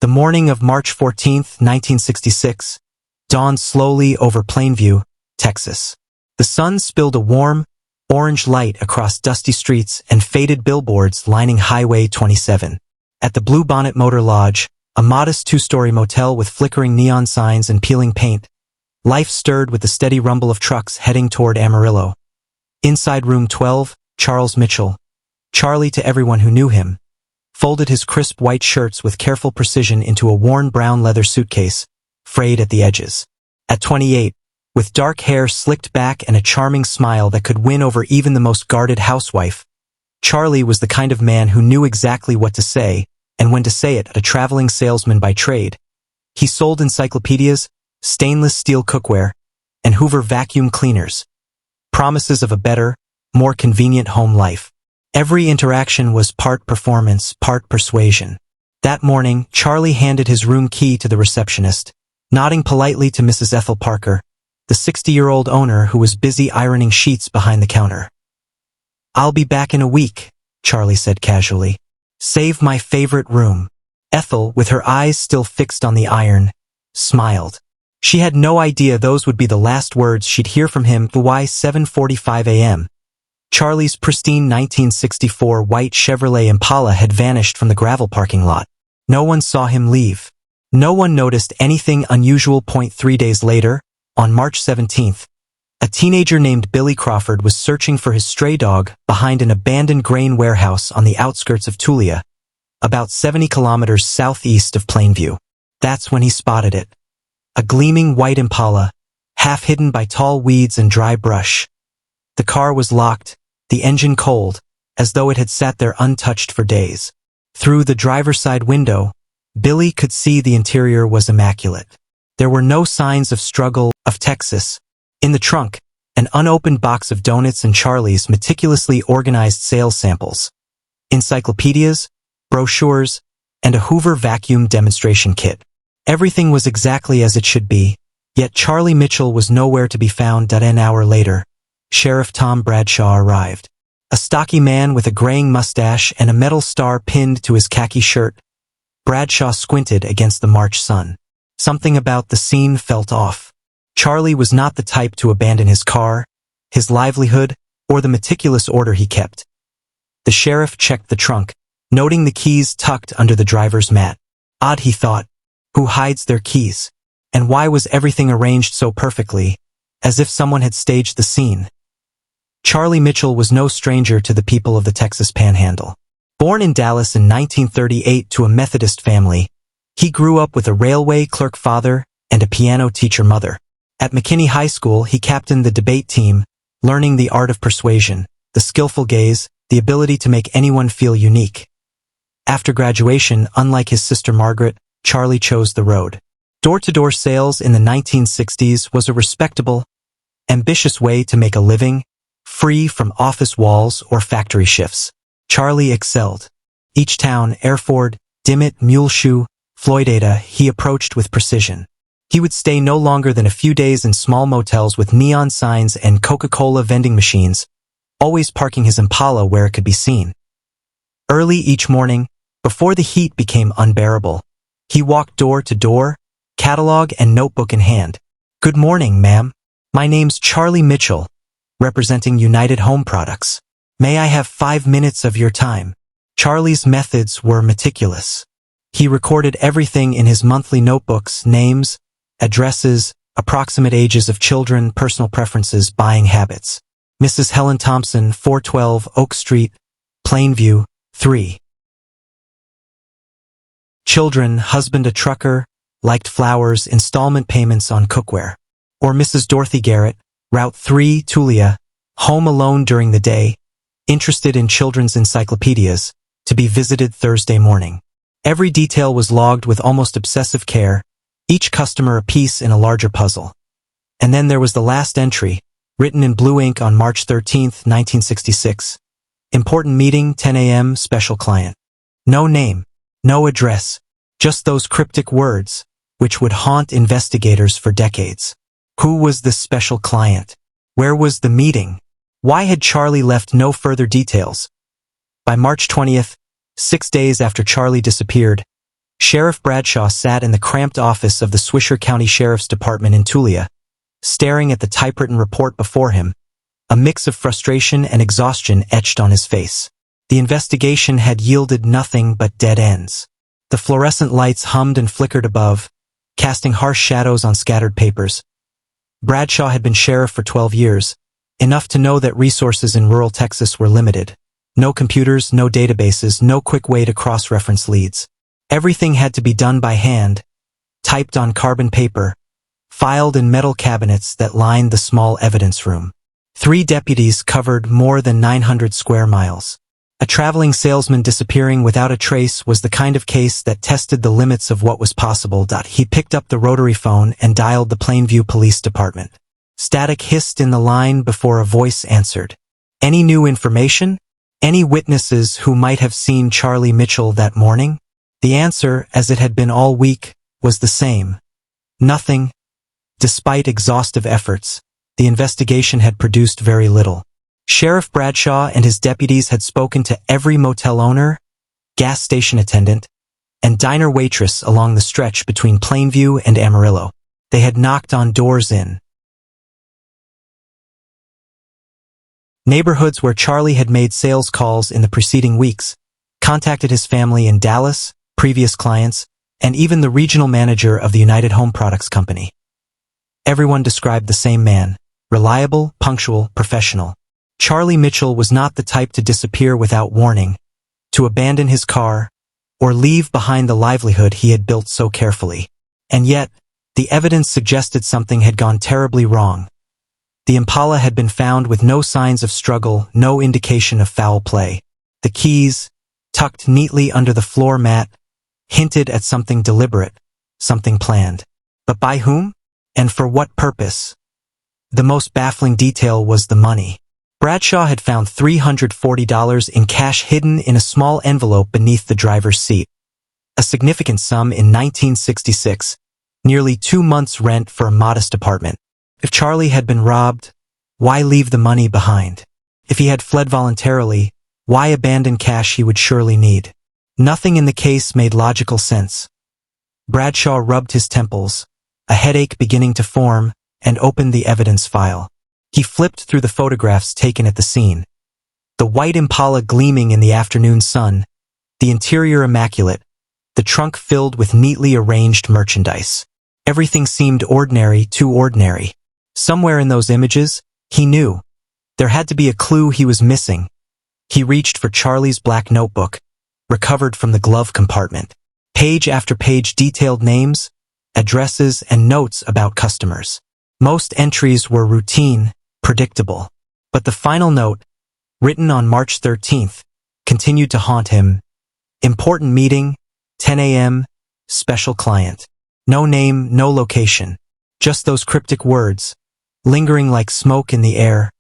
The morning of March 14, 1966, dawned slowly over Plainview, Texas. The sun spilled a warm, orange light across dusty streets and faded billboards lining Highway 27. At the Bluebonnet Motor Lodge, a modest two-story motel with flickering neon signs and peeling paint, life stirred with the steady rumble of trucks heading toward Amarillo. Inside room 12, Charles Mitchell, Charlie to everyone who knew him, folded his crisp white shirts with careful precision into a worn brown leather suitcase, frayed at the edges. At 28, with dark hair slicked back and a charming smile that could win over even the most guarded housewife, Charlie was the kind of man who knew exactly what to say and when to say it. A traveling salesman by trade, he sold encyclopedias, stainless steel cookware, and Hoover vacuum cleaners, promises of a better, more convenient home life. Every interaction was part performance, part persuasion. That morning, Charlie handed his room key to the receptionist, nodding politely to Mrs. Ethel Parker, the 60-year-old owner who was busy ironing sheets behind the counter. "I'll be back in a week," Charlie said casually. "Save my favorite room." Ethel, with her eyes still fixed on the iron, smiled. She had no idea those would be the last words she'd hear from him. By 7:45 a.m., Charlie's pristine 1964 white Chevrolet Impala had vanished from the gravel parking lot. No one saw him leave. No one noticed anything unusual. 3 days later, on March 17th, a teenager named Billy Crawford was searching for his stray dog behind an abandoned grain warehouse on the outskirts of Tulia, about 70 kilometers southeast of Plainview. That's when he spotted it. A gleaming white Impala, half hidden by tall weeds and dry brush. The car was locked, the engine cold, as though it had sat there untouched for days. Through the driver's side window, Billy could see the interior was immaculate. There were no signs of struggle, of Texas. In the trunk, an unopened box of donuts and Charlie's meticulously organized sales samples, encyclopedias, brochures, and a Hoover vacuum demonstration kit. Everything was exactly as it should be, yet Charlie Mitchell was nowhere to be found. An hour later, Sheriff Tom Bradshaw arrived. A stocky man with a graying mustache and a metal star pinned to his khaki shirt, Bradshaw squinted against the March sun. Something about the scene felt off. Charlie was not the type to abandon his car, his livelihood, or the meticulous order he kept. The sheriff checked the trunk, noting the keys tucked under the driver's mat. Odd, he thought. Who hides their keys? And why was everything arranged so perfectly, as if someone had staged the scene? Charlie Mitchell was no stranger to the people of the Texas Panhandle. Born in Dallas in 1938 to a Methodist family, he grew up with a railway clerk father and a piano teacher mother. At McKinney High School, he captained the debate team, learning the art of persuasion, the skillful gaze, the ability to make anyone feel unique. After graduation, unlike his sister Margaret, Charlie chose the road. Door-to-door sales in the 1960s was a respectable, ambitious way to make a living, free from office walls or factory shifts. Charlie excelled. Each town, Erford, Dimmitt, Muleshoe, Floydada, he approached with precision. He would stay no longer than a few days in small motels with neon signs and Coca-Cola vending machines, always parking his Impala where it could be seen. Early each morning, before the heat became unbearable, he walked door to door, catalog and notebook in hand. "Good morning, ma'am. My name's Charlie Mitchell, representing United Home Products. May I have 5 minutes of your time?" Charlie's methods were meticulous. He recorded everything in his monthly notebooks: names, addresses, approximate ages of children, personal preferences, buying habits. Mrs. Helen Thompson, 412 Oak Street, Plainview, 3. Children, husband a trucker, liked flowers, installment payments on cookware. Or Mrs. Dorothy Garrett, Route 3, Tulia, home alone during the day, interested in children's encyclopedias, to be visited Thursday morning. Every detail was logged with almost obsessive care, each customer a piece in a larger puzzle. And then there was the last entry, written in blue ink on March 13, 1966. Important meeting, 10 a.m., special client. No name, no address, just those cryptic words, which would haunt investigators for decades. Who was this special client? Where was the meeting? Why had Charlie left no further details? By March 20th, 6 days after Charlie disappeared, Sheriff Bradshaw sat in the cramped office of the Swisher County Sheriff's Department in Tulia, staring at the typewritten report before him, a mix of frustration and exhaustion etched on his face. The investigation had yielded nothing but dead ends. The fluorescent lights hummed and flickered above, casting harsh shadows on scattered papers. Bradshaw had been sheriff for 12 years, enough to know that resources in rural Texas were limited. No computers, no databases, no quick way to cross-reference leads. Everything had to be done by hand, typed on carbon paper, filed in metal cabinets that lined the small evidence room. 3 deputies covered more than 900 square miles. A traveling salesman disappearing without a trace was the kind of case that tested the limits of what was possible. He picked up the rotary phone and dialed the Plainview Police Department. Static hissed in the line before a voice answered. Any new information? Any witnesses who might have seen Charlie Mitchell that morning? The answer, as it had been all week, was the same. Nothing. Despite exhaustive efforts, the investigation had produced very little. Sheriff Bradshaw and his deputies had spoken to every motel owner, gas station attendant, and diner waitress along the stretch between Plainview and Amarillo. They had knocked on doors in neighborhoods where Charlie had made sales calls in the preceding weeks, contacted his family in Dallas, previous clients, and even the regional manager of the United Home Products Company. Everyone described the same man: reliable, punctual, professional. Charlie Mitchell was not the type to disappear without warning, to abandon his car, or leave behind the livelihood he had built so carefully. And yet, the evidence suggested something had gone terribly wrong. The Impala had been found with no signs of struggle, no indication of foul play. The keys, tucked neatly under the floor mat, hinted at something deliberate, something planned. But by whom? And for what purpose? The most baffling detail was the money. Bradshaw had found $340 in cash hidden in a small envelope beneath the driver's seat. A significant sum in 1966, nearly 2 months' rent for a modest apartment. If Charlie had been robbed, why leave the money behind? If he had fled voluntarily, why abandon cash he would surely need? Nothing in the case made logical sense. Bradshaw rubbed his temples, a headache beginning to form, and opened the evidence file. He flipped through the photographs taken at the scene. The white Impala gleaming in the afternoon sun, the interior immaculate, the trunk filled with neatly arranged merchandise. Everything seemed ordinary, too ordinary. Somewhere in those images, he knew, there had to be a clue he was missing. He reached for Charlie's black notebook, recovered from the glove compartment. Page after page detailed names, addresses, and notes about customers. Most entries were routine, predictable. But the final note, written on March 13th, continued to haunt him. Important meeting, 10 a.m., special client. No name, no location. Just those cryptic words, lingering like smoke in the air.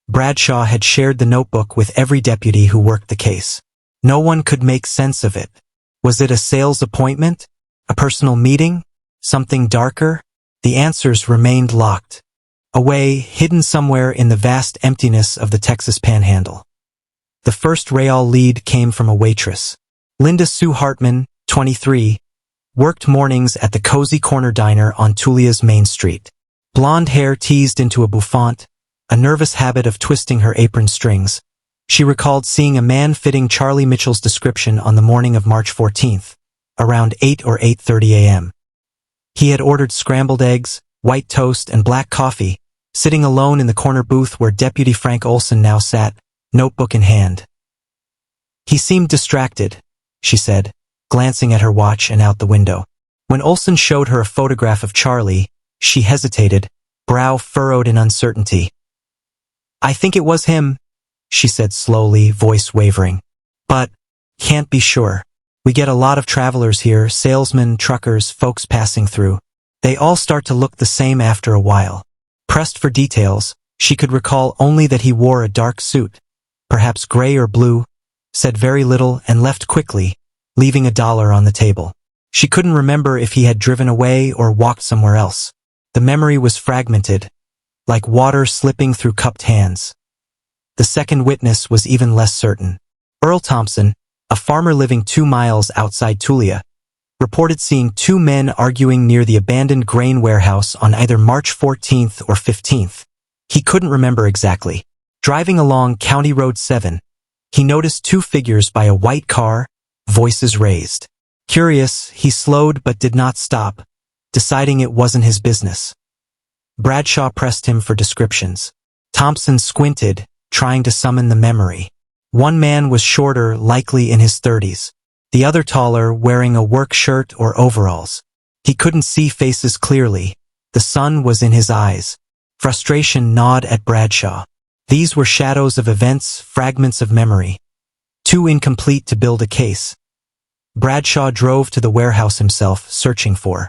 Bradshaw had shared the notebook with every deputy who worked the case. No one could make sense of it. Was it a sales appointment? A personal meeting? Something darker? The answers remained locked. Away, hidden somewhere in the vast emptiness of the Texas Panhandle. The first Real lead came from a waitress. Linda Sue Hartman, 23, worked mornings at the Cozy Corner Diner on Tulia's Main Street. Blonde hair teased into a bouffant, a nervous habit of twisting her apron strings. She recalled seeing a man fitting Charlie Mitchell's description on the morning of March 14th, around 8 or 8:30 a.m. He had ordered scrambled eggs, white toast, and black coffee, sitting alone in the corner booth where Deputy Frank Olson now sat, notebook in hand. He seemed distracted, she said, glancing at her watch and out the window. When Olson showed her a photograph of Charlie, she hesitated, brow furrowed in uncertainty. "I think it was him," she said slowly, voice wavering. "But, can't be sure. We get a lot of travelers here, salesmen, truckers, folks passing through. They all start to look the same after a while." Pressed for details, she could recall only that he wore a dark suit, perhaps gray or blue, said very little and left quickly, leaving $1 on the table. She couldn't remember if he had driven away or walked somewhere else. The memory was fragmented, like water slipping through cupped hands. The second witness was even less certain. Earl Thompson, a farmer living 2 miles outside Tulia, reported seeing two men arguing near the abandoned grain warehouse on either March 14th or 15th. He couldn't remember exactly. Driving along County Road 7, he noticed two figures by a white car, voices raised. Curious, he slowed but did not stop, deciding it wasn't his business. Bradshaw pressed him for descriptions. Thompson squinted, trying to summon the memory. One man was shorter, likely in his 30s. The other taller, wearing a work shirt or overalls. He couldn't see faces clearly. The sun was in his eyes. Frustration gnawed at Bradshaw. These were shadows of events, fragments of memory. Too incomplete to build a case. Bradshaw drove to the warehouse himself, searching for